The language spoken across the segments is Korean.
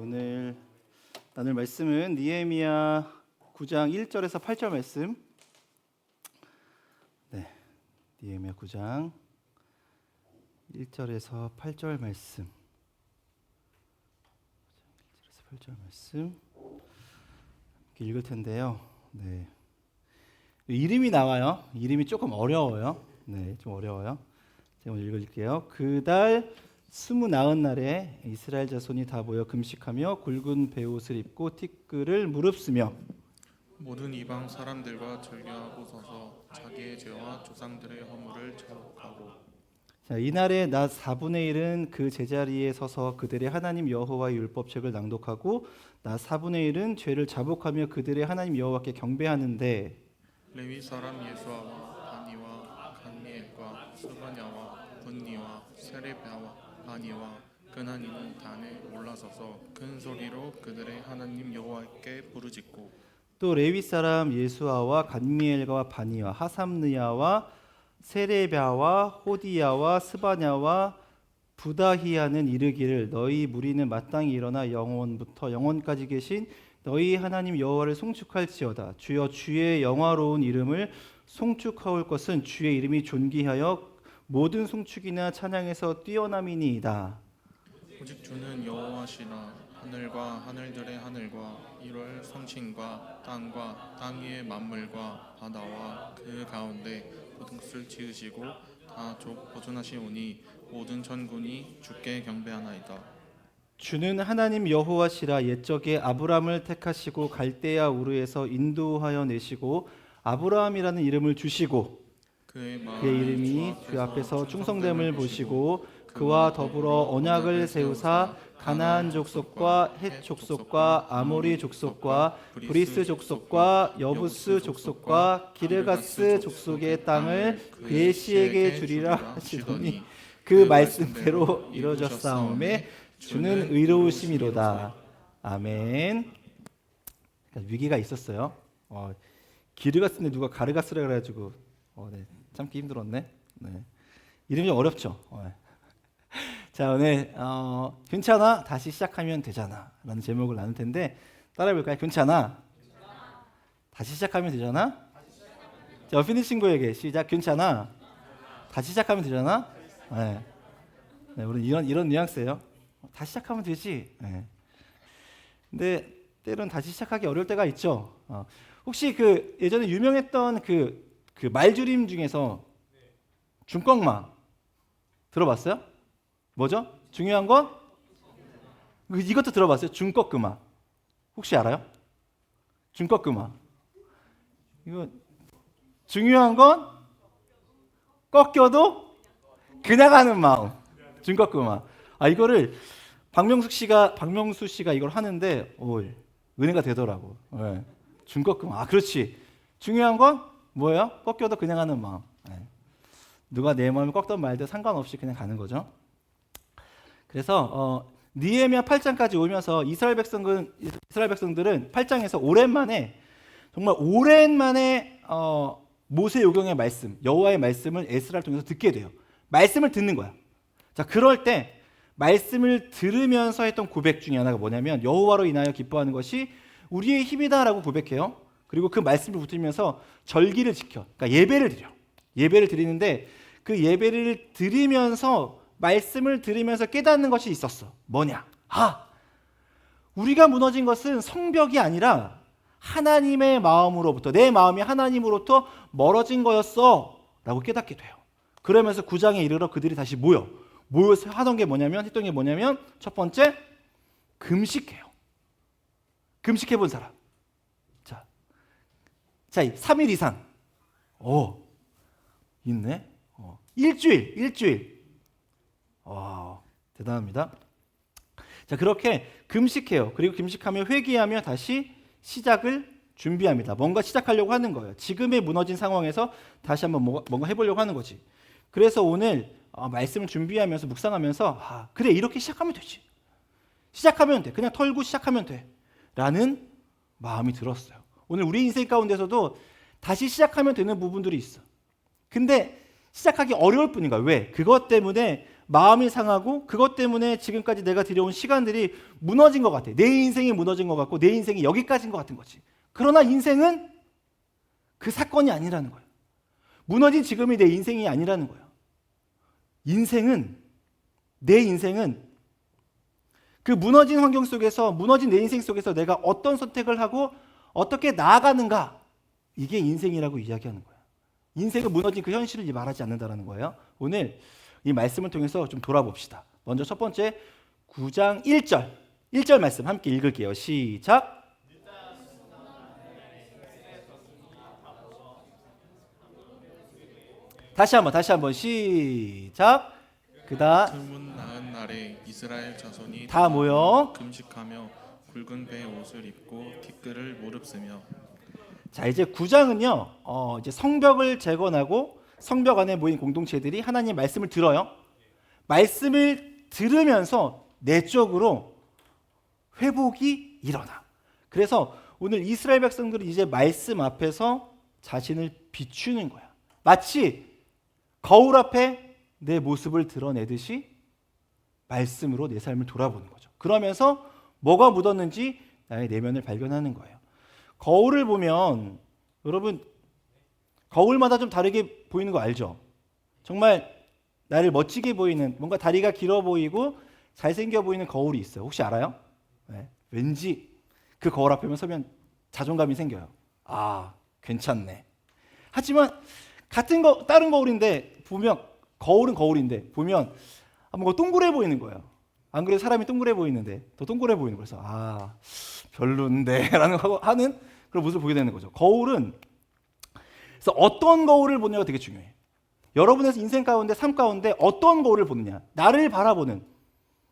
오늘 나눌 말씀은 느헤미야 9장 1절에서 8절 말씀. 느헤미야 9장 1절에서 8절 말씀. 1절에서 8절 말씀 이렇게 읽을 텐데요. 이름이 나와요. 이름이 조금 어려워요. 좀 어려워요. 제가 오늘 읽을게요. 그달 29날에 이스라엘 자손이 다 모여 금식하며 굵은 베옷을 입고 티끌을 무릅쓰며 모든 이방 사람들과 절개하고 서서 자기의 죄와 조상들의 허물을 자복하고. 이날에 낮 4분의 1은 그 제자리에 서서 그들의 하나님 여호와의 율법책을 낭독하고 낮 4분의 1은 죄를 자복하며 그들의 하나님 여호와께 경배하는데 레위 사람 예수아와 바니와 간미엘과 스바냐와 분니와 세레비아와 바니와 그나니는 단에 올라서서 큰 소리로 그들의 하나님 여호와께 부르짖고, 또 레위 사람 예수아와 간미엘과 바니와 하삼느야와 세레비아와 호디야와 스바냐와 부다히야는 이르기를 너희 무리는 마땅히 일어나 영원부터 영원까지 계신 너희 하나님 여호와를 송축할지어다. 주여 주의 영화로운 이름을 송축하올 것은 주의 이름이 존귀하여 모든 송축이나 찬양에서 뛰어남이니이다. 오직 주는 여호와시라. 하늘과 하늘들의 하늘과 1월 성신과 땅과 땅 위의 만물과 바다와 그 가운데 모든 것을 지으시고 다 보존하시오니 모든 천군이 주께 경배하나이다. 주는 하나님 여호와시라. 옛적에 아브람을 택하시고 갈대아 우르에서 인도하여 내시고 아브라함이라는 이름을 주시고 그의 이름이 주 앞에서 충성됨을 보시고 그와 더불어 언약을 세우사 가나안 족속과 헷 족속과 아모리 족속과 브리스 족속과 여부스 족속과 기르가스 족속의 땅을 그의 시에게 주리라 하시더니 그 말씀대로 이루어졌사오매 주는 의로우심이로다. 아멘. 그러니까 위기가 있었어요. 기르가스인데 누가 가르가스라 그래가지고 참기 힘들었네. 이름이 좀 어렵죠. 자, 오늘 괜찮아? 다시 시작하면 되잖아 라는 제목을 나눌 텐데 따라해볼까요? 괜찮아? 다시 시작하면 되잖아? 자, 옆에 친구에게 시작. 괜찮아? 다시 시작하면 되잖아? 우리 이런 뉘앙스예요. 다시 시작하면 되지. 근데 때론 다시 시작하기 어려울 때가 있죠. 혹시 그 예전에 유명했던 그 말줄임 중에서 중꺽마 들어봤어요? 뭐죠? 중요한 건 이것도 들어봤어요? 중꺽그마 혹시 알아요? 중꺽그마 이거 중요한 건 꺾여도 그냥 하는 마음. 중꺽그마. 이거를 박명수 씨가 이걸 하는데 은혜가 되더라고. 중꺽그마. 그렇지. 중요한 건 뭐예요? 꺾여도 그냥 하는 마음. 누가 내 마음을 꺾든 말든 상관없이 그냥 가는 거죠. 그래서 느헤미야 8장까지 오면서 이스라엘 백성들은 8장에서 정말 오랜만에 모세 요경의 말씀, 여호와의 말씀을 에스라를 통해서 듣게 돼요. 말씀을 듣는 거야. 자, 그럴 때 말씀을 들으면서 했던 고백 중에 하나가 뭐냐면 여호와로 인하여 기뻐하는 것이 우리의 힘이다라고 고백해요. 그리고 그 말씀을 붙들면서 절기를 지켜. 그러니까 예배를 드리는데 그 예배를 드리면서 말씀을 들으면서 깨닫는 것이 있었어. 뭐냐? 우리가 무너진 것은 성벽이 아니라 하나님의 마음으로부터, 내 마음이 하나님으로부터 멀어진 거였어 라고 깨닫게 돼요. 그러면서 9장에 이르러 그들이 다시 모여서 했던 게 뭐냐면 첫 번째, 금식해요. 금식해 본 사람. 자, 3일 이상. 있네. 일주일. 대단합니다. 자, 그렇게 금식해요. 그리고 금식하며 회개하며 다시 시작을 준비합니다. 뭔가 시작하려고 하는 거예요. 지금의 무너진 상황에서 다시 한번 뭔가 해보려고 하는 거지. 그래서 오늘 말씀을 준비하면서 묵상하면서 그래, 이렇게 시작하면 되지. 시작하면 돼. 그냥 털고 시작하면 돼. 라는 마음이 들었어요. 오늘 우리 인생 가운데서도 다시 시작하면 되는 부분들이 있어. 근데 시작하기 어려울 뿐인 거야. 왜? 그것 때문에 마음이 상하고 그것 때문에 지금까지 내가 들여온 시간들이 무너진 것 같아. 내 인생이 무너진 것 같고 내 인생이 여기까지인 것 같은 거지. 그러나 인생은 그 사건이 아니라는 거예요. 무너진 지금이 내 인생이 아니라는 거예요. 내 인생은 그 무너진 환경 속에서, 무너진 내 인생 속에서 내가 어떤 선택을 하고 어떻게 나아가는가, 이게 인생이라고 이야기하는 거예요. 인생은 무너진 그 현실을 말하지 않는다는 거예요. 오늘 이 말씀을 통해서 좀 돌아봅시다. 먼저 첫 번째 9장 1절 말씀 함께 읽을게요. 시작. 다시 한번 시작. 그다 드문 나은 날에 이스라엘 자손이 다 모여. 금식하며 굵은 배 옷을 입고 티끌을 무릅쓰며. 자, 이제 9장은요. 이제 성벽을 재건하고 성벽 안에 모인 공동체들이 하나님 말씀을 들어요. 말씀을 들으면서 내적으로 회복이 일어나. 그래서 오늘 이스라엘 백성들은 이제 말씀 앞에서 자신을 비추는 거야. 마치 거울 앞에 내 모습을 드러내듯이 말씀으로 내 삶을 돌아보는 거죠. 그러면서 뭐가 묻었는지 나의 내면을 발견하는 거예요. 거울을 보면 여러분 거울마다 좀 다르게 보이는 거 알죠? 정말 나를 멋지게 보이는, 뭔가 다리가 길어 보이고 잘생겨 보이는 거울이 있어요. 혹시 알아요? 네. 왠지 그 거울 앞에만 서면 자존감이 생겨요. 아, 괜찮네. 하지만 다른 거울인데 보면, 거울은 거울인데 보면 뭔가 동그래 보이는 거예요. 안 그래도 사람이 동그래 보이는데 더 동그래 보이는 거예요. 그래서 별론데 라는 하는 그런 모습을 보게 되는 거죠. 거울은, 그래서 어떤 거울을 보느냐가 되게 중요해요. 여러분의 인생 가운데, 삶 가운데 어떤 거울을 보느냐, 나를 바라보는,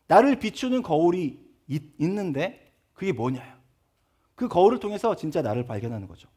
나를 비추는 거울이 있는데 그게 뭐냐요. 그 거울을 통해서 진짜 나를 발견하는 거죠.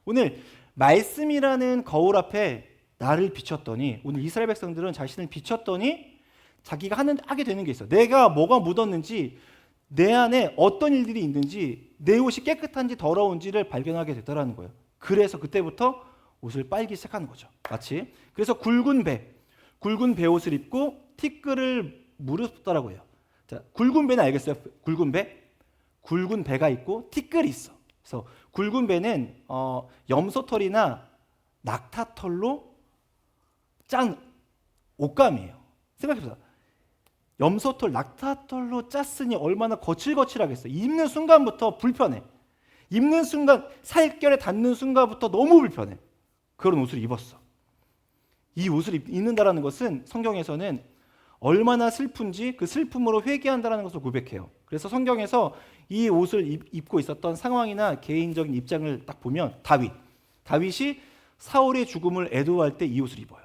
오늘 말씀이라는 거울 앞에 나를 비췄더니, 오늘 이스라엘 백성들은 자신을 비췄더니 자기가 하게 되는 게 있어. 내가 뭐가 묻었는지, 내 안에 어떤 일들이 있는지, 내 옷이 깨끗한지 더러운지를 발견하게 됐다라는 거예요. 그래서 그때부터 옷을 빨기 시작하는 거죠. 마치 그래서 굵은 배 옷을 입고 티끌을 무릅쓰더라고요. 자, 굵은 배는 알겠어요? 굵은 배가 있고 티끌이 있어. 그래서 굵은 배는 염소털이나 낙타털로 짠 옷감이에요. 생각해보세요. 염소털, 낙타털로 짰으니 얼마나 거칠거칠하겠어요. 입는 순간부터 불편해. 입는 순간, 살결에 닿는 순간부터 너무 불편해. 그런 옷을 입었어. 이 옷을 입는다라는 것은 성경에서는 얼마나 슬픈지 그 슬픔으로 회개한다라는 것을 고백해요. 그래서 성경에서 이 옷을 입고 있었던 상황이나 개인적인 입장을 딱 보면 다윗이 사울의 죽음을 애도할 때 이 옷을 입어요.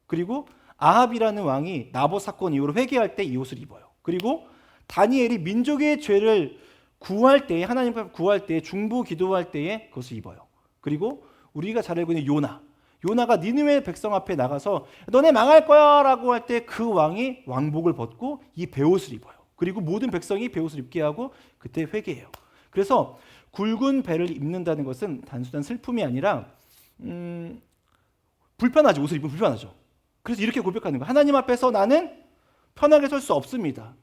그리고 아합이라는 왕이 나봇 사건 이후로 회개할 때 이 옷을 입어요. 그리고 다니엘이 민족의 죄를 구할 때에, 하나님 앞에 구할 때에, 중보 기도할 때에 그것을 입어요. 그리고 우리가 잘 알고 있는 요나가 니느웨 백성 앞에 나가서 너네 망할 거야 라고 할 때 그 왕이 왕복을 벗고 이 베옷을 입어요. 그리고 모든 백성이 베옷을 입게 하고 그때 회개해요. 그래서 굵은 배를 입는다는 것은 단순한 슬픔이 아니라 불편하죠. 옷을 입으면 불편하죠. 그래서 이렇게 고백하는 거예요. 하나님 앞에서 나는 편하게 설 수 없습니다.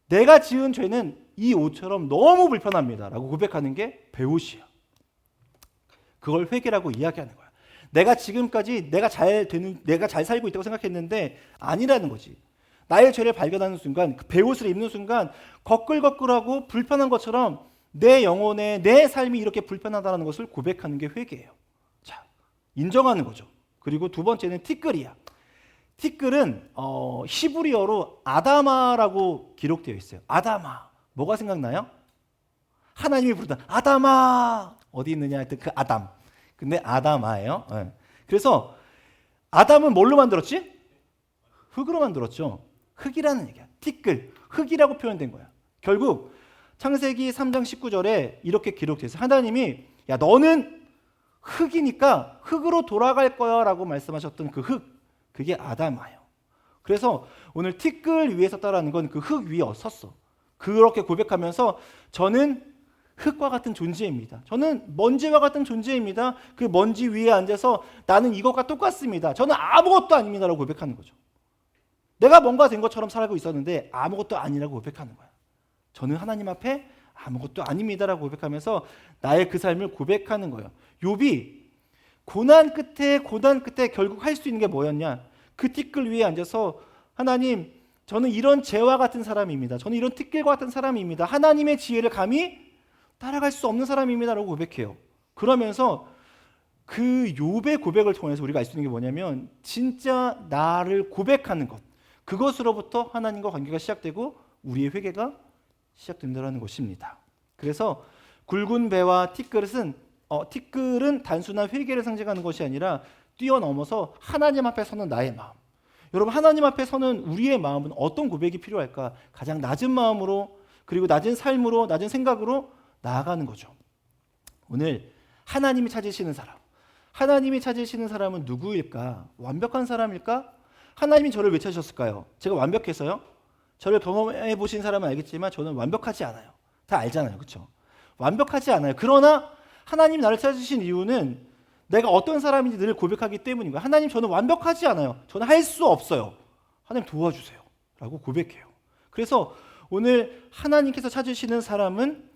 내가 지은 죄는 이 옷처럼 너무 불편합니다 라고 고백하는 게 베옷이야. 그걸 회개라고 이야기하는 거야. 내가 지금까지 내가 잘 살고 있다고 생각했는데 아니라는 거지. 나의 죄를 발견하는 순간, 그 베옷을 입는 순간 거끌거끌하고 불편한 것처럼 내 영혼에, 내 삶이 이렇게 불편하다는 것을 고백하는 게 회개예요. 자, 인정하는 거죠. 그리고 두 번째는 티끌이야. 티끌은 히브리어로 아다마라고 기록되어 있어요. 아다마. 뭐가 생각나요? 하나님이 부르다 아다마. 어디 있느냐 하여튼 그 아담. 근데 아다마예요. 네. 그래서 아담은 뭘로 만들었지? 흙으로 만들었죠. 흙이라는 얘기야. 티끌, 흙이라고 표현된 거야. 결국 창세기 3장 19절에 이렇게 기록되어 있어요. 하나님이 야 너는 흙이니까 흙으로 돌아갈 거야 라고 말씀하셨던 그 흙, 그게 아다마예요. 그래서 오늘 티끌 위에 섰다라는 건 그 흙 위에 섰어. 그렇게 고백하면서 저는 흙과 같은 존재입니다. 저는 먼지와 같은 존재입니다. 그 먼지 위에 앉아서 나는 이것과 똑같습니다. 저는 아무것도 아닙니다라고 고백하는 거죠. 내가 뭔가 된 것처럼 살고 있었는데 아무것도 아니라고 고백하는 거야. 저는 하나님 앞에 아무것도 아닙니다라고 고백하면서 나의 그 삶을 고백하는 거예요. 욥이 고난 끝에 결국 할 수 있는 게 뭐였냐? 그 티끌 위에 앉아서 하나님, 저는 이런 죄와 같은 사람입니다. 저는 이런 티끌과 같은 사람입니다. 하나님의 지혜를 감히 따라갈 수 없는 사람입니다라고 고백해요. 그러면서 그 욥의 고백을 통해서 우리가 알 수 있는 게 뭐냐면 진짜 나를 고백하는 것, 그것으로부터 하나님과 관계가 시작되고 우리의 회개가 시작된다는 것입니다. 그래서 굵은 배와 티끌은 단순한 회개를 상징하는 것이 아니라 뛰어넘어서 하나님 앞에 서는 나의 마음. 여러분, 하나님 앞에 서는 우리의 마음은 어떤 고백이 필요할까? 가장 낮은 마음으로, 그리고 낮은 삶으로, 낮은 생각으로 나아가는 거죠. 오늘 하나님이 찾으시는 사람은 누구일까? 완벽한 사람일까? 하나님이 저를 왜 찾으셨을까요? 제가 완벽해서요? 저를 경험해 보신 사람은 알겠지만 저는 완벽하지 않아요. 다 알잖아요. 그렇죠? 완벽하지 않아요. 그러나 하나님이 나를 찾으신 이유는 내가 어떤 사람인지 늘 고백하기 때문인 거예요. 하나님, 저는 완벽하지 않아요. 저는 할 수 없어요. 하나님 도와주세요. 라고 고백해요. 그래서 오늘 하나님께서 찾으시는 사람은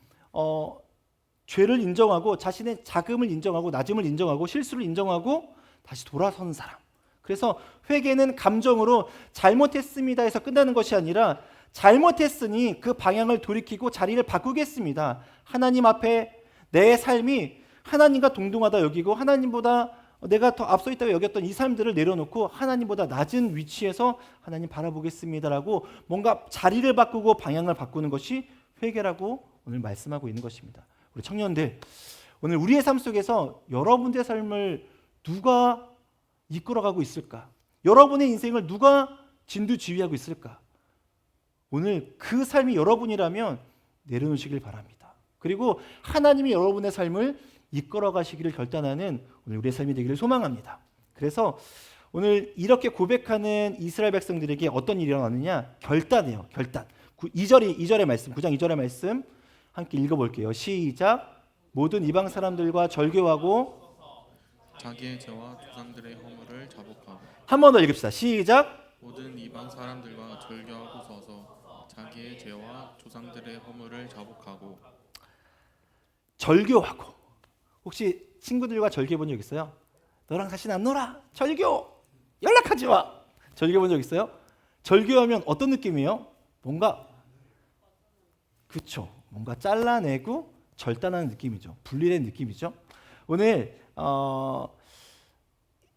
죄를 인정하고 자신의 자금을 인정하고 낮음을 인정하고 실수를 인정하고 다시 돌아서는 사람. 그래서 회개는 감정으로 잘못했습니다 해서 끝나는 것이 아니라 잘못했으니 그 방향을 돌이키고 자리를 바꾸겠습니다. 하나님 앞에 내 삶이 하나님과 동등하다 여기고 하나님보다 내가 더 앞서 있다고 여겼던 이 삶들을 내려놓고 하나님보다 낮은 위치에서 하나님 바라보겠습니다라고 뭔가 자리를 바꾸고 방향을 바꾸는 것이 회개라고 오늘 말씀하고 있는 것입니다. 우리 청년들, 오늘 우리의 삶 속에서 여러분의 삶을 누가 이끌어가고 있을까? 여러분의 인생을 누가 진두지휘하고 있을까? 오늘 그 삶이 여러분이라면 내려놓으시길 바랍니다. 그리고 하나님이 여러분의 삶을 이끌어가시기를 결단하는 오늘 우리의 삶이 되기를 소망합니다. 그래서 오늘 이렇게 고백하는 이스라엘 백성들에게 어떤 일이 일어나느냐? 결단이에요. 결단. 2절의 말씀, 9장 2절의 말씀 함께 읽어볼게요. 시작. 모든 이방 사람들과 절교하고 자기의 죄와 조상들의 허물을 자복하고. 한 번 더 읽읍시다. 시작. 모든 이방 사람들과 절교하고 서서 자기의 죄와 조상들의 허물을 자복하고. 절교하고. 혹시 친구들과 절교해 본 적 있어요? 너랑 다시는 안 놀아. 절교. 연락하지 마. 절교해 본 적 있어요? 절교하면 어떤 느낌이에요? 뭔가 그렇죠. 뭔가 잘라내고 절단하는 느낌이죠. 분리된 느낌이죠. 오늘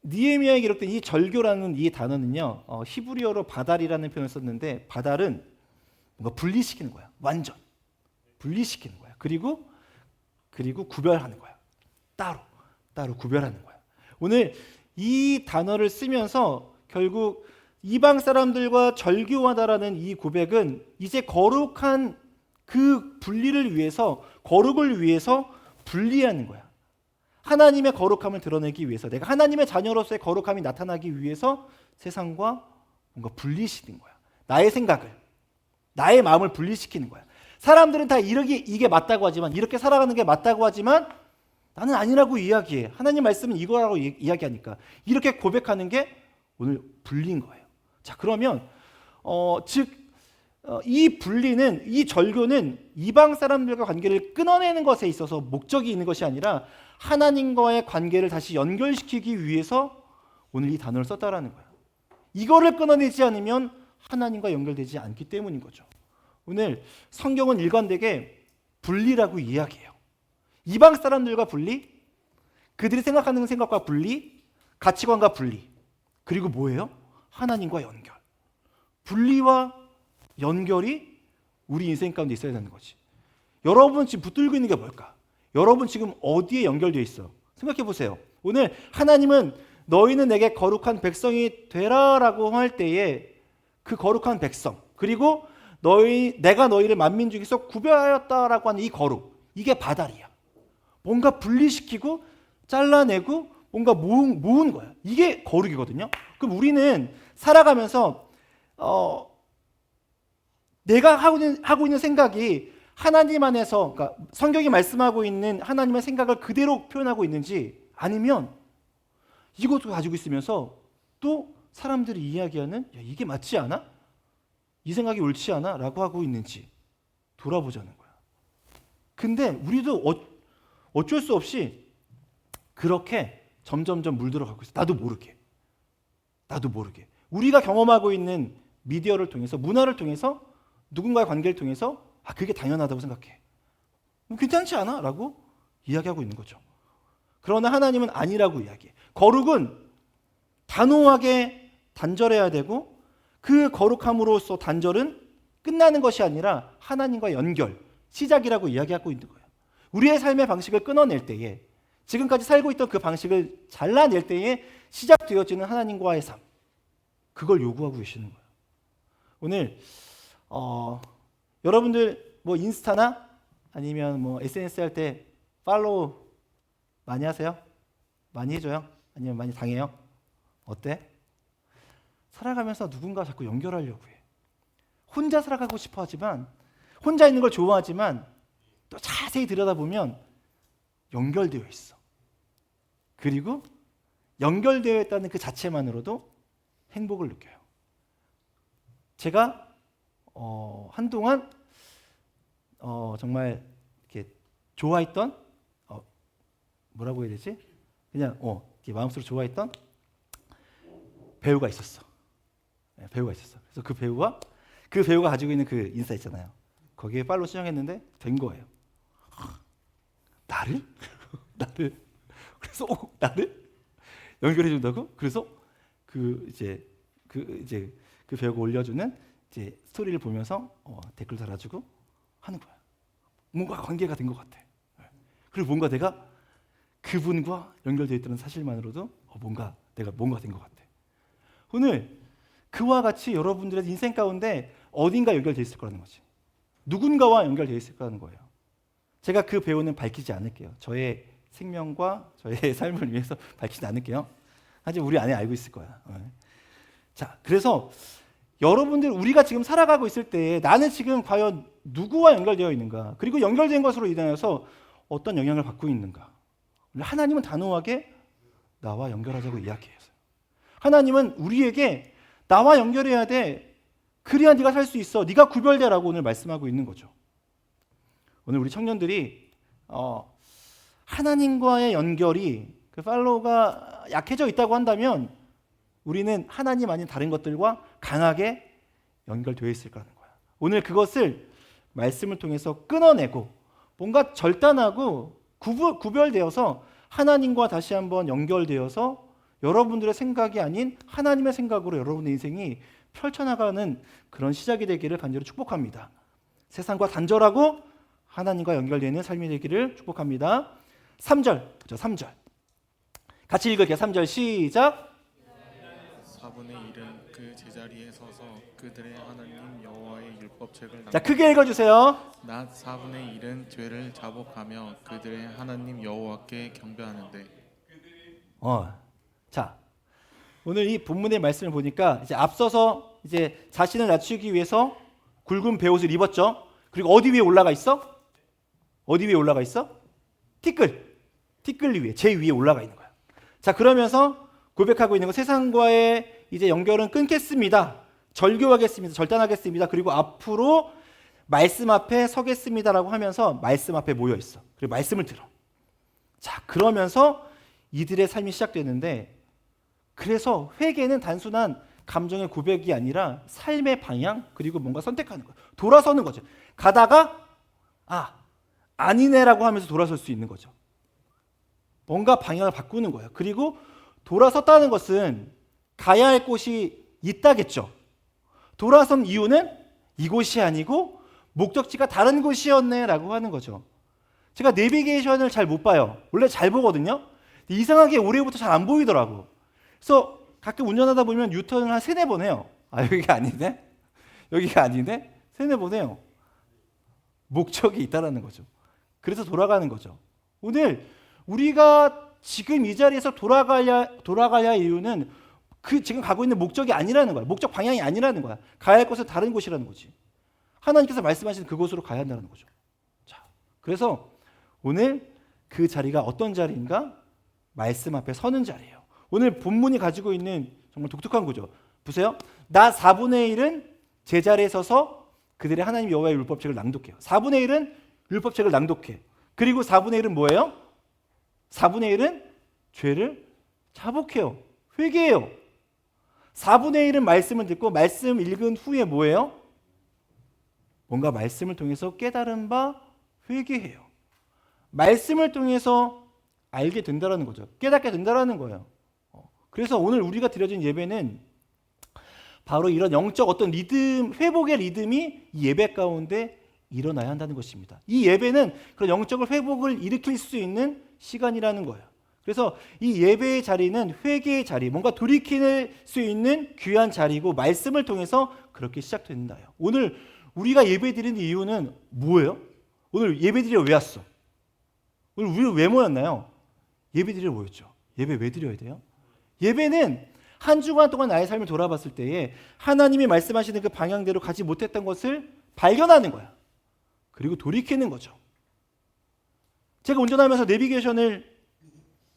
느헤미야에 기록된 이 절교라는 이 단어는요, 히브리어로 바달이라는 표현을 썼는데 바달은 뭔가 분리시키는 거야. 완전 분리시키는 거야. 그리고 구별하는 거야. 따로 구별하는 거야. 오늘 이 단어를 쓰면서 결국 이방 사람들과 절교하다라는 이 고백은 이제 거룩한 그 분리를 위해서, 거룩을 위해서 분리하는 거야. 하나님의 거룩함을 드러내기 위해서, 내가 하나님의 자녀로서의 거룩함이 나타나기 위해서 세상과 뭔가 분리시키는 거야. 나의 생각을, 나의 마음을 분리시키는 거야. 사람들은 다 이게 맞다고 하지만, 이렇게 살아가는 게 맞다고 하지만 나는 아니라고 이야기해. 하나님 말씀은 이거라고 이야기하니까 이렇게 고백하는 게 오늘 분리인 거예요. 자, 그러면 이 분리는, 이 절교는 이방 사람들과 관계를 끊어내는 것에 있어서 목적이 있는 것이 아니라 하나님과의 관계를 다시 연결시키기 위해서 오늘 이 단어를 썼다라는 거예요. 이거를 끊어내지 않으면 하나님과 연결되지 않기 때문인 거죠. 오늘 성경은 일관되게 분리라고 이야기해요. 이방 사람들과 분리, 그들이 생각하는 생각과 분리, 가치관과 분리, 그리고 뭐예요? 하나님과 연결. 분리와 연결이 우리 인생 가운데 있어야 되는 거지. 여러분 지금 붙들고 있는 게 뭘까? 여러분 지금 어디에 연결되어 있어? 생각해 보세요. 오늘 하나님은 너희는 내게 거룩한 백성이 되라라고 할 때에 그 거룩한 백성, 그리고 내가 너희를 만민 중에서 구별하였다라고 하는 이 거룩, 이게 바달이야. 뭔가 분리시키고 잘라내고 뭔가 모은 거야. 이게 거룩이거든요. 그럼 우리는 살아가면서 내가 하고 있는 생각이 하나님 안에서, 그러니까 성경이 말씀하고 있는 하나님의 생각을 그대로 표현하고 있는지, 아니면 이것도 가지고 있으면서 또 사람들이 이야기하는 야, 이게 맞지 않아? 이 생각이 옳지 않아? 라고 하고 있는지 돌아보자는 거야. 근데 우리도 어쩔 수 없이 그렇게 점점점 물들어가고 있어. 나도 모르게. 우리가 경험하고 있는 미디어를 통해서, 문화를 통해서, 누군가의 관계를 통해서 그게 당연하다고 생각해. 괜찮지 않아? 라고 이야기하고 있는 거죠. 그러나 하나님은 아니라고 이야기해. 거룩은 단호하게 단절해야 되고 그 거룩함으로써 단절은 끝나는 것이 아니라 하나님과 연결, 시작이라고 이야기하고 있는 거예요. 우리의 삶의 방식을 끊어낼 때에, 지금까지 살고 있던 그 방식을 잘라낼 때에 시작되어지는 하나님과의 삶, 그걸 요구하고 계시는 거예요. 오늘 여러분들 뭐 인스타나 아니면 뭐 SNS 할 때 팔로우 많이 하세요? 많이 해줘요? 아니면 많이 당해요? 어때? 살아가면서 누군가 자꾸 연결하려고 해. 혼자 살아가고 싶어 하지만, 혼자 있는 걸 좋아하지만 또 자세히 들여다보면 연결되어 있어. 그리고 연결되어 있다는 그 자체만으로도 행복을 느껴요. 제가 한동안 정말 이렇게 좋아했던 뭐라고 해야 되지? 그냥 이렇게 마음속으로 좋아했던 배우가 있었어. 네, 배우가 있었어. 그래서 그 배우가 가지고 있는 그 인스타 있잖아요. 거기에 팔로우 신청했는데 된 거예요. 나를? 그래서 나를 연결해 준다고? 그래서 그 배우가 올려주는 이제 스토리를 보면서 댓글 달아주고 하는 거야. 뭔가 관계가 된 것 같아. 그리고 뭔가 내가 그분과 연결되어 있다는 사실만으로도 내가 뭔가 된 것 같아. 오늘 그와 같이 여러분들의 인생 가운데 어딘가 연결되어 있을 거라는 거지. 누군가와 연결되어 있을 거라는 거예요. 제가 그 배우는 밝히지 않을게요. 저의 생명과 저의 삶을 위해서 밝히지 않을게요. 하지만 우리 안에 알고 있을 거야. 자, 그래서 여러분들, 우리가 지금 살아가고 있을 때 나는 지금 과연 누구와 연결되어 있는가? 그리고 연결된 것으로 인하여서 어떤 영향을 받고 있는가? 하나님은 단호하게 나와 연결하자고 이야기해요. 하나님은 우리에게 나와 연결해야 돼. 그래야 네가 살 수 있어. 네가 구별되라고 오늘 말씀하고 있는 거죠. 오늘 우리 청년들이 하나님과의 연결이, 그 팔로우가 약해져 있다고 한다면 우리는 하나님 아닌 다른 것들과 강하게 연결되어 있을 거라는 거야. 오늘 그것을 말씀을 통해서 끊어내고 뭔가 절단하고 구별되어서 하나님과 다시 한번 연결되어서 여러분들의 생각이 아닌 하나님의 생각으로 여러분의 인생이 펼쳐나가는 그런 시작이 되기를 간절히 축복합니다. 세상과 단절하고 하나님과 연결되는 삶이 되기를 축복합니다. 3절, 그죠? 3절. 같이 읽을게요. 3절 시작. 4분의 1은 그 제자리에 서서 그들의 하나님 여호와의 율법책을 자, 크게 읽어주세요. 낮 4분의 1은 죄를 자복하며 그들의 하나님 여호와께 경배하는데. 자, 오늘 이 본문의 말씀을 보니까 이제 앞서서 이제 자신을 낮추기 위해서 굵은 베옷을 입었죠. 그리고 어디 위에 올라가 있어? 어디 위에 올라가 있어? 티끌 위에, 제 위에 올라가 있는 거야. 자, 그러면서 고백하고 있는 거, 세상과의 이제 연결은 끊겠습니다. 절교하겠습니다. 절단하겠습니다. 그리고 앞으로 말씀 앞에 서겠습니다라고 하면서 말씀 앞에 모여 있어. 그리고 말씀을 들어. 자, 그러면서 이들의 삶이 시작되는데, 그래서 회개는 단순한 감정의 고백이 아니라 삶의 방향, 그리고 뭔가 선택하는 거예요. 돌아서는 거죠. 가다가 아니네라고 하면서 돌아설 수 있는 거죠. 뭔가 방향을 바꾸는 거예요. 그리고 돌아섰다는 것은 가야 할 곳이 있다겠죠. 돌아선 이유는 이곳이 아니고 목적지가 다른 곳이었네라고 하는 거죠. 제가 내비게이션을 잘 못 봐요. 원래 잘 보거든요. 이상하게 올해부터 잘 안 보이더라고. 그래서 가끔 운전하다 보면 유턴을 한 3-4번 해요. 여기가 아니네? 여기가 아니네? 3-4번 해요. 목적이 있다라는 거죠. 그래서 돌아가는 거죠. 오늘 우리가 지금 이 자리에서 돌아가야 할 이유는 그 지금 가고 있는 목적이 아니라는 거야. 목적 방향이 아니라는 거야. 가야 할 곳은 다른 곳이라는 거지. 하나님께서 말씀하신 그곳으로 가야 한다는 거죠. 자, 그래서 오늘 그 자리가 어떤 자리인가? 말씀 앞에 서는 자리예요. 오늘 본문이 가지고 있는 정말 독특한 구조. 보세요. 나 4분의 1은 제자리에 서서 그들의 하나님 여호와의 율법책을 낭독해요. 4분의 1은 율법책을 낭독해. 그리고 4분의 1은 뭐예요? 4분의 1은 죄를 자복해요. 회개해요. 4분의 1은 말씀을 듣고 말씀 읽은 후에 뭐예요? 뭔가 말씀을 통해서 깨달은 바 회개해요. 말씀을 통해서 알게 된다라는 거죠. 깨닫게 된다라는 거예요. 그래서 오늘 우리가 드려진 예배는 바로 이런 영적 어떤 리듬, 회복의 리듬이 이 예배 가운데 일어나야 한다는 것입니다. 이 예배는 그런 영적을 회복을 일으킬 수 있는 시간이라는 거예요. 그래서 이 예배의 자리는 회개의 자리, 뭔가 돌이킬 수 있는 귀한 자리고 말씀을 통해서 그렇게 시작된다요. 오늘 우리가 예배 드리는 이유는 뭐예요? 오늘 예배 드리러 왜 왔어? 오늘 우리 왜 모였나요? 예배 드리러 모였죠. 예배 왜 드려야 돼요? 예배는 한 주간 동안 나의 삶을 돌아봤을 때에 하나님이 말씀하시는 그 방향대로 가지 못했던 것을 발견하는 거야. 그리고 돌이키는 거죠. 제가 운전하면서 내비게이션을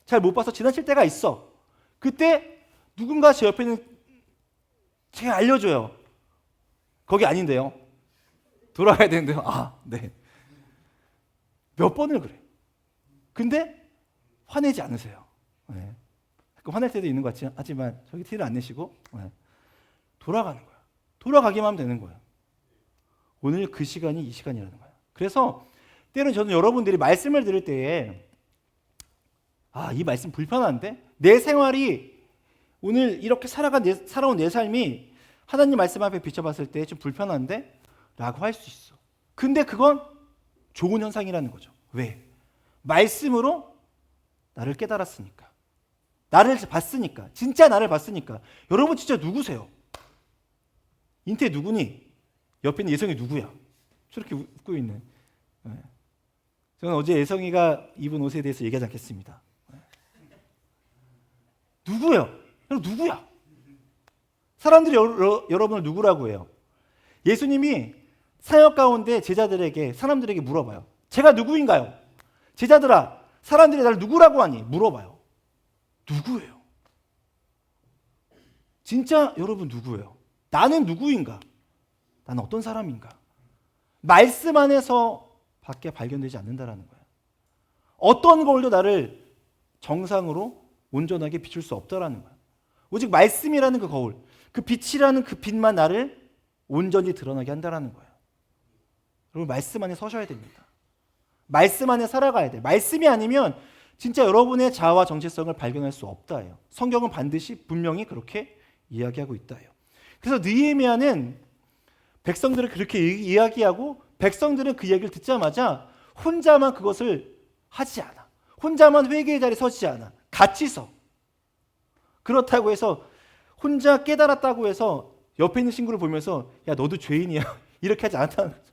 잘 못 봐서 지나칠 때가 있어. 그때 누군가 제 옆에는 제가 알려줘요. 거기 아닌데요. 돌아가야 되는데요. 아, 네. 몇 번을 그래. 근데 화내지 않으세요. 네. 화낼 때도 있는 것 같지 하지만 저기 티를 안 내시고 네. 돌아가는 거야. 돌아가기만 하면 되는 거예요. 오늘 그 시간이 이 시간이라는 거예요. 그래서 때로는 저는 여러분들이 말씀을 들을 때에 이 말씀 불편한데? 내 생활이 오늘 이렇게 살아온 내 삶이 하나님 말씀 앞에 비춰봤을 때 좀 불편한데? 라고 할 수 있어. 근데 그건 좋은 현상이라는 거죠. 왜? 말씀으로 나를 깨달았으니까. 나를 봤으니까. 진짜 나를 봤으니까. 여러분 진짜 누구세요? 인태 누구니? 옆에 있는 예성이 누구야? 저렇게 웃고 있는. 저는 어제 예성이가 입은 옷에 대해서 얘기하지 않겠습니다. 누구예요? 누구야? 사람들이 여러분을 누구라고 해요? 예수님이 사역 가운데 제자들에게 사람들에게 물어봐요. 제가 누구인가요? 제자들아, 사람들이 나를 누구라고 하니? 물어봐요. 누구예요? 진짜 여러분 누구예요? 나는 누구인가? 나는 어떤 사람인가? 말씀 안에서 밖에 발견되지 않는다라는 거예요. 어떤 거울도 나를 정상으로 온전하게 비출 수 없다라는 거예요. 오직 말씀이라는 그 거울, 그 빛이라는 그 빛만 나를 온전히 드러나게 한다라는 거예요. 여러분 말씀 안에 서셔야 됩니다. 말씀 안에 살아가야 돼. 말씀이 아니면 진짜 여러분의 자아와 정체성을 발견할 수 없다예요. 성경은 반드시 분명히 그렇게 이야기하고 있다예요. 그래서 느헤미야는 백성들을 그렇게 이야기하고 백성들은 그 얘기를 듣자마자 혼자만 그것을 하지 않아. 혼자만 회개의 자리에 서지 않아. 같이 서. 그렇다고 해서 혼자 깨달았다고 해서 옆에 있는 친구를 보면서 야 너도 죄인이야 이렇게 하지 않았다는 거죠.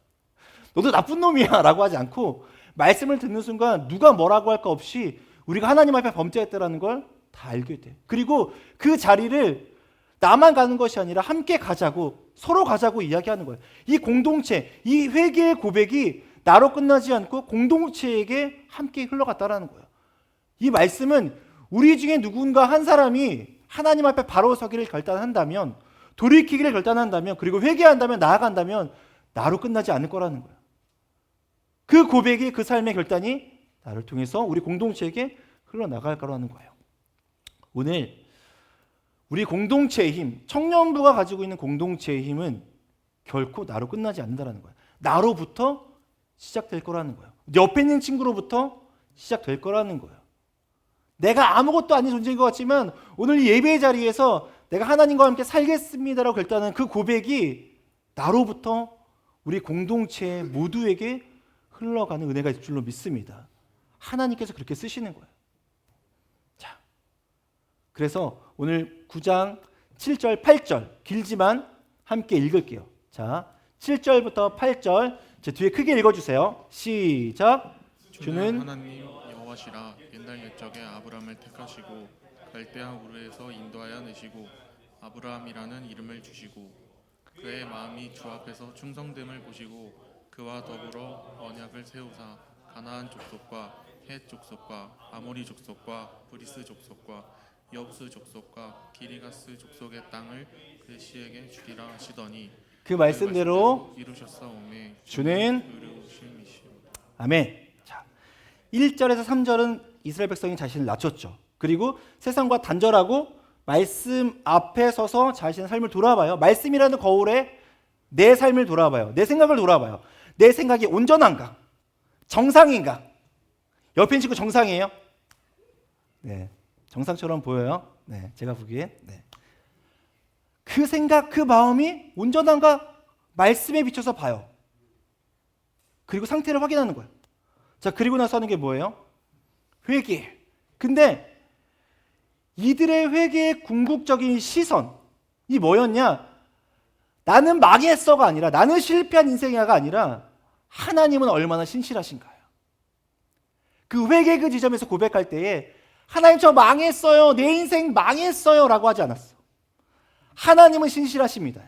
너도 나쁜 놈이야 라고 하지 않고 말씀을 듣는 순간 누가 뭐라고 할 거 없이 우리가 하나님 앞에 범죄했다는 걸 다 알게 돼. 그리고 그 자리를 나만 가는 것이 아니라 함께 가자고 서로 가자고 이야기하는 거예요. 이 공동체, 이 회개의 고백이 나로 끝나지 않고 공동체에게 함께 흘러갔다라는 거예요. 이 말씀은 우리 중에 누군가 한 사람이 하나님 앞에 바로 서기를 결단한다면, 돌이키기를 결단한다면, 그리고 회개한다면, 나아간다면 나로 끝나지 않을 거라는 거예요. 그 고백이, 그 삶의 결단이 나를 통해서 우리 공동체에게 흘러나갈 거라는 거예요. 오늘 우리 공동체의 힘, 청년부가 가지고 있는 공동체의 힘은 결코 나로 끝나지 않는다는 거예요. 나로부터 시작될 거라는 거예요. 옆에 있는 친구로부터 시작될 거라는 거예요. 내가 아무것도 아닌 존재인 것 같지만 오늘 이 예배의 자리에서 내가 하나님과 함께 살겠습니다라고 결단하는 그 고백이 나로부터 우리 공동체 모두에게 흘러가는 은혜가 있을 줄로 믿습니다. 하나님께서 그렇게 쓰시는 거예요. 자, 그래서 오늘 9장 7절, 8절 길지만 함께 읽을게요. 자, 7절부터 8절 제 뒤에 크게 읽어주세요. 시작. 주는 하나님 여호와시라. 옛날 옛적에 아브라함을 택하시고 갈대아 우르에서 인도하여 내시고 아브라함이라는 이름을 주시고 그의 마음이 주 앞에서 충성됨을 보시고 그와 더불어 언약을 세우사 가나안 족속과 헷 족속과 아모리 족속과 브리스 족속과 여부스 족속과 기리가스 족속의 땅을 그 씨에게 주리라 하시더니 그 말씀대로 이루셨사오매 주는 의로우심이시오. 아멘. 자, 1절에서 3절은 이스라엘 백성이 자신을 낮췄죠. 그리고 세상과 단절하고 말씀 앞에 서서 자신의 삶을 돌아봐요. 말씀이라는 거울에 내 삶을 돌아봐요. 내 생각을 돌아봐요. 내 생각이 온전한가? 정상인가? 옆에 친구 정상이에요? 네, 정상처럼 보여요. 네, 제가 보기엔. 네. 그 생각, 그 마음이 온전한가? 말씀에 비춰서 봐요. 그리고 상태를 확인하는 거예요. 자, 그리고 나서 하는 게 뭐예요? 회개. 근데 이들의 회개의 궁극적인 시선이 뭐였냐? 나는 망했어가 아니라, 나는 실패한 인생이야가 아니라, 하나님은 얼마나 신실하신가요? 그 회개 그 지점에서 고백할 때에 하나님 저 망했어요, 내 인생 망했어요 라고 하지 않았어. 하나님은 신실하십니다.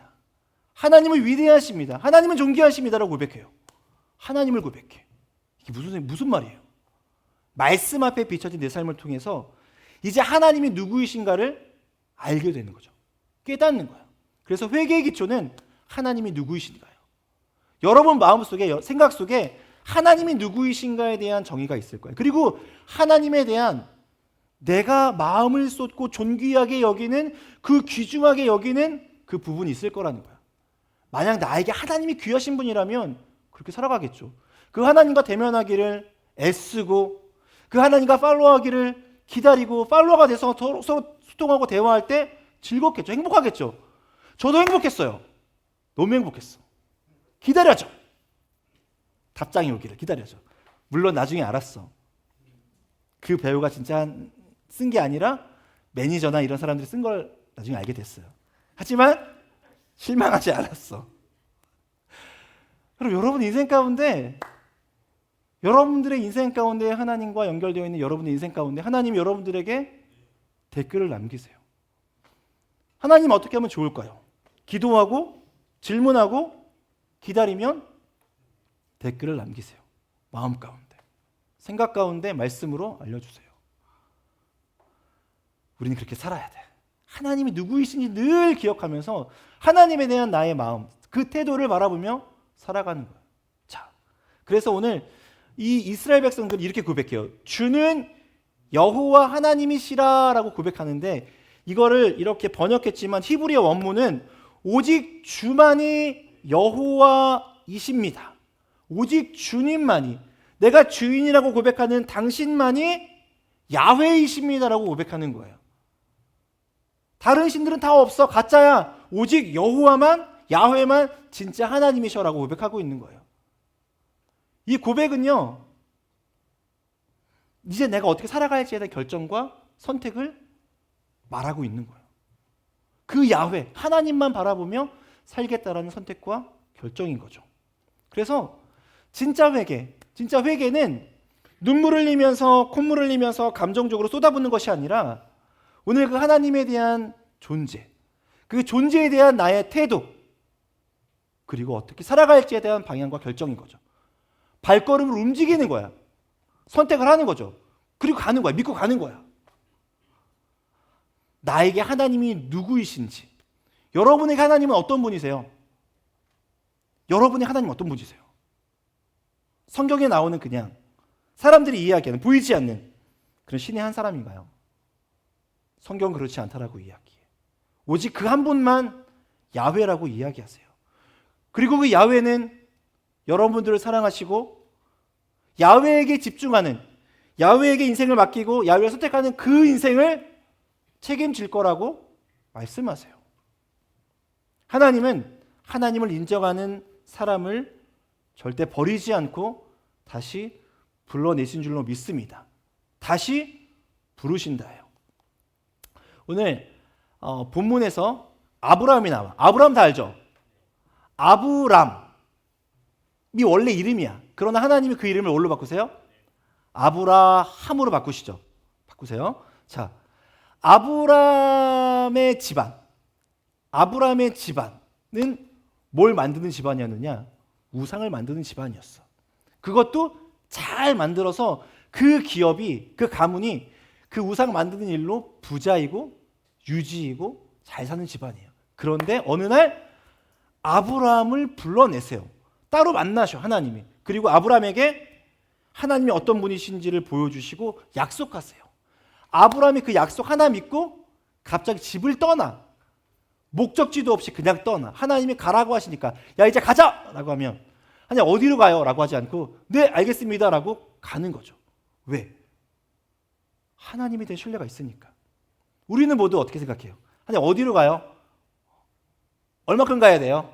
하나님은 위대하십니다. 하나님은 존귀하십니다 라고 고백해요. 하나님을 고백해. 이게 무슨 말이에요? 말씀 앞에 비춰진 내 삶을 통해서 이제 하나님이 누구이신가를 알게 되는 거죠. 깨닫는 거예요. 그래서 회개의 기초는 하나님이 누구이신가요? 여러분 마음속에, 생각 속에 하나님이 누구이신가에 대한 정의가 있을 거예요. 그리고 하나님에 대한 내가 마음을 쏟고 존귀하게 여기는, 그 귀중하게 여기는 그 부분이 있을 거라는 거예요. 만약 나에게 하나님이 귀하신 분이라면 그렇게 살아가겠죠. 그 하나님과 대면하기를 애쓰고, 그 하나님과 팔로우하기를 기다리고, 팔로워가 돼서 서로 소통하고 대화할 때 즐겁겠죠. 행복하겠죠. 저도 행복했어요. 너무 행복했어. 기다려줘. 답장이 오기를 기다려줘. 물론 나중에 알았어. 그 배우가 진짜 쓴 게 아니라 매니저나 이런 사람들이 쓴 걸 나중에 알게 됐어요. 하지만 실망하지 않았어. 그럼 여러분 인생 가운데, 여러분들의 인생 가운데 하나님과 연결되어 있는 여러분의 인생 가운데 하나님이 여러분들에게 댓글을 남기세요. 하나님 어떻게 하면 좋을까요? 기도하고 질문하고 기다리면 댓글을 남기세요. 마음 가운데, 생각 가운데 말씀으로 알려주세요. 우리는 그렇게 살아야 돼. 하나님이 누구이신지 늘 기억하면서 하나님에 대한 나의 마음, 그 태도를 바라보며 살아가는 거예요. 자, 그래서 오늘 이 이스라엘 백성들이 이렇게 고백해요. 주는 여호와 하나님이시라라고 고백하는데, 이거를 이렇게 번역했지만 히브리어 원문은 오직 주만이 여호와이십니다. 오직 주님만이, 내가 주인이라고 고백하는 당신만이 야훼이십니다라고 고백하는 거예요. 다른 신들은 다 없어, 가짜야. 오직 여호와만, 야훼만 진짜 하나님이셔라고 고백하고 있는 거예요. 이 고백은요, 이제 내가 어떻게 살아갈지에 대한 결정과 선택을 말하고 있는 거예요. 그 야훼, 하나님만 바라보며 살겠다라는 선택과 결정인 거죠. 그래서 진짜 회개는 눈물 흘리면서, 콧물 흘리면서 감정적으로 쏟아붓는 것이 아니라 오늘 그 하나님에 대한 존재, 그 존재에 대한 나의 태도, 그리고 어떻게 살아갈지에 대한 방향과 결정인 거죠. 발걸음을 움직이는 거야. 선택을 하는 거죠. 그리고 가는 거야. 믿고 가는 거야. 나에게 하나님이 누구이신지, 여러분에게 하나님은 어떤 분이세요? 여러분의 하나님 어떤 분이세요? 성경에 나오는 그냥 사람들이 이야기하는, 보이지 않는 그런 신의 한 사람인가요? 성경은 그렇지 않다라고 이야기해요. 오직 그 한 분만 야훼라고 이야기하세요. 그리고 그 야훼는 여러분들을 사랑하시고 야훼에게 집중하는, 야훼에게 인생을 맡기고 야훼를 선택하는 그 인생을 책임질 거라고 말씀하세요. 하나님은 하나님을 인정하는 사람을 절대 버리지 않고 다시 불러내신 줄로 믿습니다. 다시 부르신다예요. 오늘 본문에서 아브라함이 나와. 아브라함 다 알죠? 아브람이 원래 이름이야. 그러나 하나님이 그 이름을 뭘로 바꾸세요? 아브라함으로 바꾸시죠. 바꾸세요. 자, 아브라함의 집안은 뭘 만드는 집안이었느냐? 우상을 만드는 집안이었어. 그것도 잘 만들어서 그 기업이, 그 가문이 그 우상 만드는 일로 부자이고 유지이고 잘 사는 집안이에요. 그런데 어느 날 아브라함을 불러내세요. 따로 만나셔 하나님이. 그리고 아브라함에게 하나님이 어떤 분이신지를 보여주시고 약속하세요. 아브라함이 그 약속 하나 믿고 갑자기 집을 떠나. 목적지도 없이 그냥 떠나. 하나님이 가라고 하시니까 야 이제 가자! 라고 하면 아니 어디로 가요? 라고 하지 않고 네 알겠습니다 라고 가는 거죠. 왜? 하나님에 대한 신뢰가 있으니까. 우리는 모두 어떻게 생각해요? 아니 어디로 가요? 얼마큼 가야 돼요?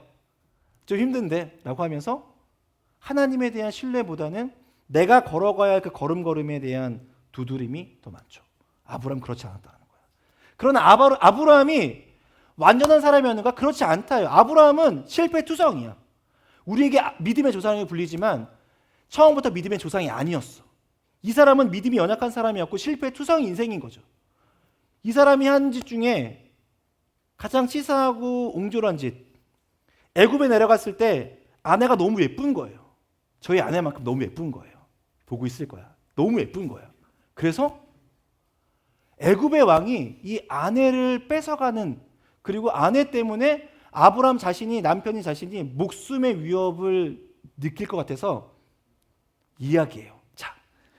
좀 힘든데 라고 하면서 하나님에 대한 신뢰보다는 내가 걸어가야 할 그 걸음걸음에 대한 두드림이 더 많죠. 아브라함 그렇지 않았다는 거예요. 그러나 아브라함이 완전한 사람이었는가? 그렇지 않다요. 아브라함은 실패 투성이야. 우리에게 믿음의 조상이 불리지만 처음부터 믿음의 조상이 아니었어. 이 사람은 믿음이 연약한 사람이었고 실패 투성 인생인 거죠. 이 사람이 한 짓 중에 가장 치사하고 옹졸한 짓. 애굽에 내려갔을 때 아내가 너무 예쁜 거예요. 저희 아내만큼 너무 예쁜 거예요. 보고 있을 거야. 너무 예쁜 거예요. 그래서 애굽의 왕이 이 아내를 뺏어가는 그리고 아내 때문에 아브라함 자신이 남편이 자신이 목숨의 위협을 느낄 것 같아서 이야기해요. 자,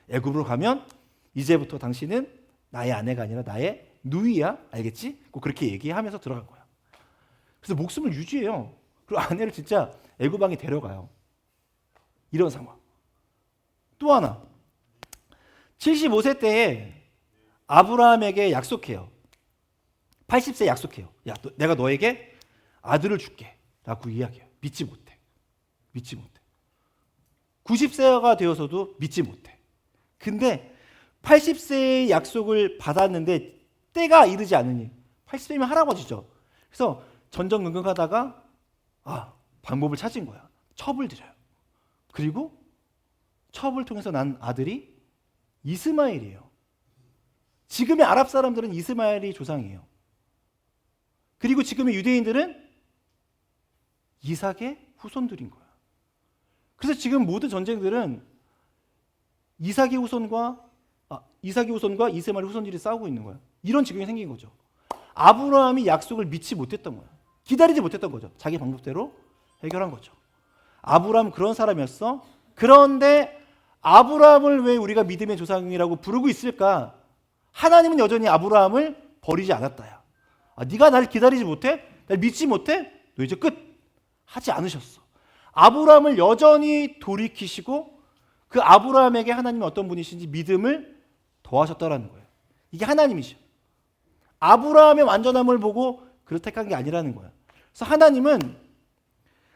애굽으로 가면 이제부터 당신은 나의 아내가 아니라 나의 누이야. 알겠지? 꼭 그렇게 얘기하면서 들어간 거야. 그래서 목숨을 유지해요. 그리고 아내를 진짜 애굽 왕이 데려가요. 이런 상황. 또 하나. 75세 때에 아브라함에게 약속해요. 80세 약속해요. 야, 내가 너에게 아들을 줄게. 라고 이야기해요. 믿지 못해. 믿지 못해. 90세가 되어서도 믿지 못해. 근데 80세의 약속을 받았는데 때가 이르지 않으니 80세면 할아버지죠. 그래서 전전긍긍하다가 방법을 찾은 거야. 첩을 드려요. 그리고 첩을 통해서 난 아들이 이스마엘이에요. 지금의 아랍 사람들은 이스마엘이 조상이에요. 그리고 지금의 유대인들은 이삭의 후손들인 거야. 그래서 지금 모든 전쟁들은 이삭의 후손과 이스마엘 후손들이 싸우고 있는 거야. 이런 지경이 생긴 거죠. 아브라함이 약속을 믿지 못했던 거야. 기다리지 못했던 거죠. 자기 방법대로 해결한 거죠. 아브라함 그런 사람이었어. 그런데 아브라함을 왜 우리가 믿음의 조상이라고 부르고 있을까? 하나님은 여전히 아브라함을 버리지 않았다야. 네가 날 기다리지 못해? 날 믿지 못해? 너 이제 끝. 하지 않으셨어. 아브라함을 여전히 돌이키시고 그 아브라함에게 하나님이 어떤 분이신지 믿음을 더하셨다라는 거예요. 이게 하나님이죠. 아브라함의 완전함을 보고 그렇게 한 게 아니라는 거예요. 그래서 하나님은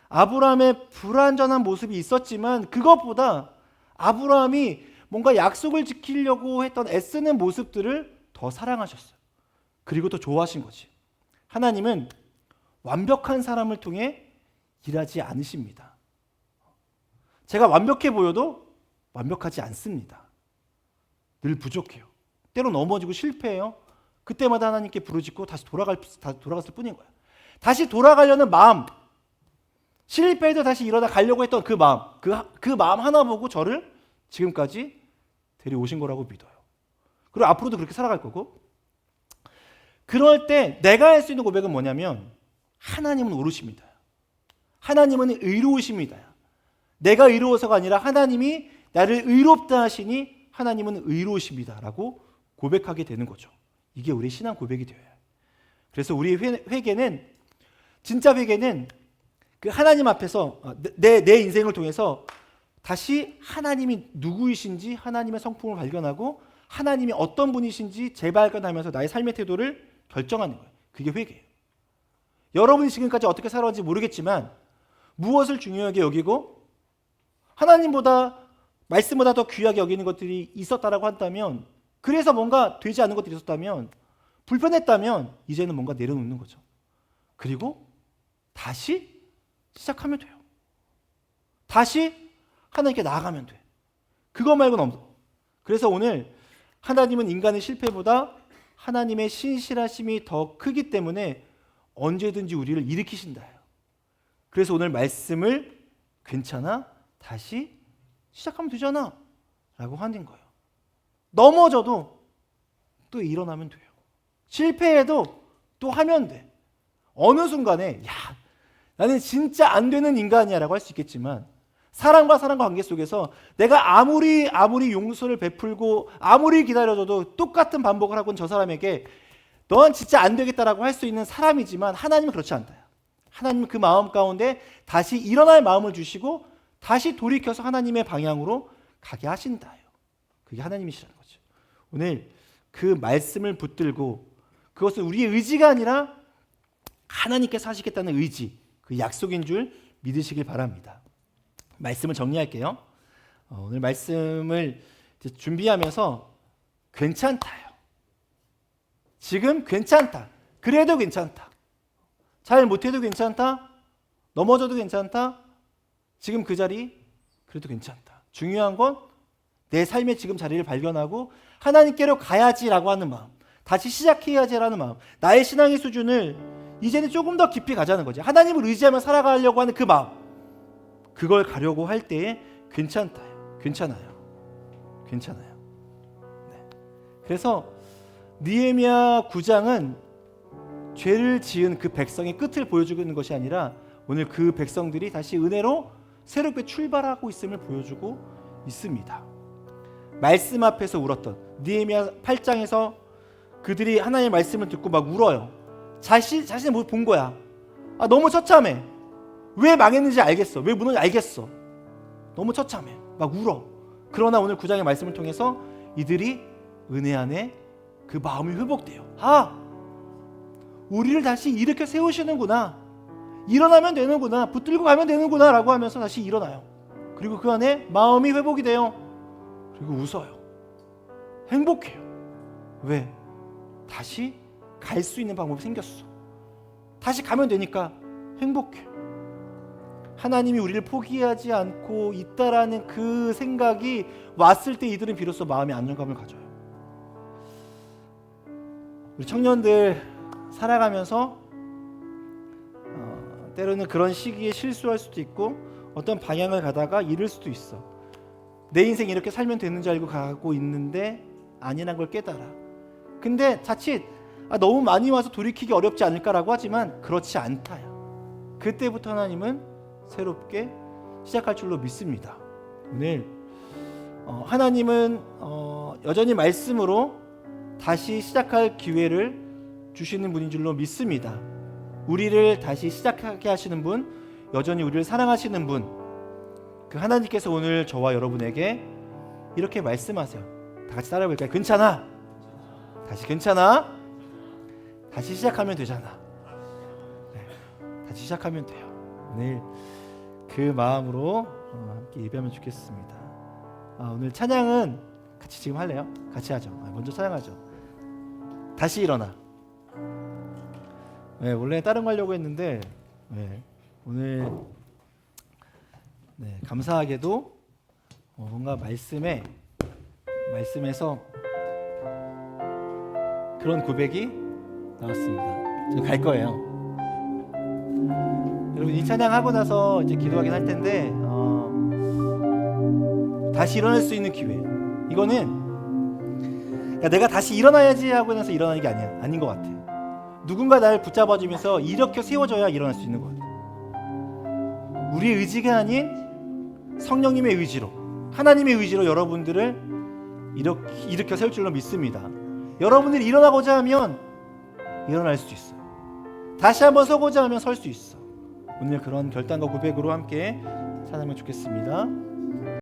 아브라함의 불완전한 모습이 있었지만 그것보다 아브라함이 뭔가 약속을 지키려고 했던 애쓰는 모습들을 더 사랑하셨어요. 그리고 더 좋아하신 거지. 하나님은 완벽한 사람을 통해 일하지 않으십니다. 제가 완벽해 보여도 완벽하지 않습니다. 늘 부족해요. 때로 넘어지고 실패해요. 그때마다 하나님께 부르짖고 다시 돌아갔을 뿐인 거예요. 다시 돌아가려는 마음, 실패해도 다시 일어나 가려고 했던 그 마음, 그 마음 하나 보고 저를 지금까지 데려오신 거라고 믿어요. 그리고 앞으로도 그렇게 살아갈 거고. 그럴 때 내가 할 수 있는 고백은 뭐냐면 하나님은 옳으십니다. 하나님은 의로우십니다. 내가 의로워서가 아니라 하나님이 나를 의롭다 하시니 하나님은 의로우십니다. 라고 고백하게 되는 거죠. 이게 우리의 신앙 고백이 되어야 해요. 그래서 우리의 회개는 진짜 회개는 그 하나님 앞에서 내 인생을 통해서 다시 하나님이 누구이신지 하나님의 성품을 발견하고 하나님이 어떤 분이신지 재발견하면서 나의 삶의 태도를 결정하는 거예요. 그게 회개예요. 여러분이 지금까지 어떻게 살아왔는지 모르겠지만 무엇을 중요하게 여기고 하나님보다 말씀보다 더 귀하게 여기는 것들이 있었다라고 한다면 그래서 뭔가 되지 않은 것들이 있었다면 불편했다면 이제는 뭔가 내려놓는 거죠. 그리고 다시 시작하면 돼요. 다시 하나님께 나아가면 돼. 그거 말고는 없어. 그래서 오늘 하나님은 인간의 실패보다 하나님의 신실하심이 더 크기 때문에 언제든지 우리를 일으키신다. 그래서 오늘 말씀을 괜찮아? 다시 시작하면 되잖아. 라고 하는 거예요. 넘어져도 또 일어나면 돼요. 실패해도 또 하면 돼. 어느 순간에 나는 진짜 안 되는 인간이야 라고 할 수 있겠지만 사람과 관계 속에서 내가 아무리 용서를 베풀고 아무리 기다려줘도 똑같은 반복을 하고는 저 사람에게 넌 진짜 안 되겠다라고 할 수 있는 사람이지만 하나님은 그렇지 않다. 하나님은 그 마음 가운데 다시 일어날 마음을 주시고 다시 돌이켜서 하나님의 방향으로 가게 하신다요. 그게 하나님이시라는 거죠. 오늘 그 말씀을 붙들고 그것은 우리의 의지가 아니라 하나님께서 하시겠다는 의지, 그 약속인 줄 믿으시길 바랍니다. 말씀을 정리할게요. 오늘 말씀을 준비하면서 괜찮다요. 지금 괜찮다. 그래도 괜찮다. 잘 못해도 괜찮다. 넘어져도 괜찮다. 지금 그 자리 그래도 괜찮다. 중요한 건 내 삶의 지금 자리를 발견하고 하나님께로 가야지라고 하는 마음, 다시 시작해야지라는 마음, 나의 신앙의 수준을 이제는 조금 더 깊이 가자는 거지. 하나님을 의지하며 살아가려고 하는 그 마음, 그걸 가려고 할 때에 괜찮아요. 네. 그래서 느헤미야 9장은 죄를 지은 그 백성의 끝을 보여주는 것이 아니라 오늘 그 백성들이 다시 은혜로 새롭게 출발하고 있음을 보여주고 있습니다. 말씀 앞에서 울었던 느헤미야 8장에서 그들이 하나님의 말씀을 듣고 막 울어요. 자신의 모습 본 거야. 너무 처참해. 왜 망했는지 알겠어. 왜 무너졌는지 알겠어. 너무 처참해. 막 울어. 그러나 오늘 9장의 말씀을 통해서 이들이 은혜 안에 그 마음이 회복돼요. 우리를 다시 일으켜 세우시는구나. 일어나면 되는구나. 붙들고 가면 되는구나 라고 하면서 다시 일어나요. 그리고 그 안에 마음이 회복이 돼요. 그리고 웃어요. 행복해요. 왜? 다시 갈 수 있는 방법이 생겼어. 다시 가면 되니까 행복해. 하나님이 우리를 포기하지 않고 있다라는 그 생각이 왔을 때 이들은 비로소 마음의 안정감을 가져요. 우리 청년들 살아가면서 때로는 그런 시기에 실수할 수도 있고 어떤 방향을 가다가 잃을 수도 있어. 내 인생 이렇게 살면 되는 줄 알고 가고 있는데 아니란 걸 깨달아. 근데 자칫 너무 많이 와서 돌이키기 어렵지 않을까라고 하지만 그렇지 않다요. 그때부터 하나님은 새롭게 시작할 줄로 믿습니다. 오늘 하나님은 여전히 말씀으로 다시 시작할 기회를 주시는 분인 줄로 믿습니다. 우리를 다시 시작하게 하시는 분, 여전히 우리를 사랑하시는 분, 그 하나님께서 오늘 저와 여러분에게 이렇게 말씀하세요. 다 같이 따라해 볼까요? 괜찮아. 다시 괜찮아. 다시 시작하면 되잖아. 네, 다시 시작하면 돼요. 오늘 그 마음으로 함께 예배하면 좋겠습니다. 오늘 찬양은 같이 지금 할래요? 같이 하죠. 먼저 찬양하죠. 다시 일어나. 네, 원래 다른 거 하려고 했는데 오늘 감사하게도 뭔가 말씀에서 그런 고백이 나왔습니다. 저 갈 거예요. 여러분 이 찬양 하고 나서 이제 기도하긴 할 텐데 다시 일어날 수 있는 기회. 이거는 내가 다시 일어나야지 하고 나서 일어나는 게 아닌 것 같아. 누군가 나를 붙잡아주면서 일으켜 세워져야 일어날 수 있는 것 같아. 우리의 의지가 아닌 성령님의 의지로, 하나님의 의지로 여러분들을 일으켜 세울 줄로 믿습니다. 여러분들이 일어나고자 하면 일어날 수 있어요. 다시 한번 서고자 하면 설 수 있어. 오늘 그런 결단과 고백으로 함께 찬양하면 좋겠습니다.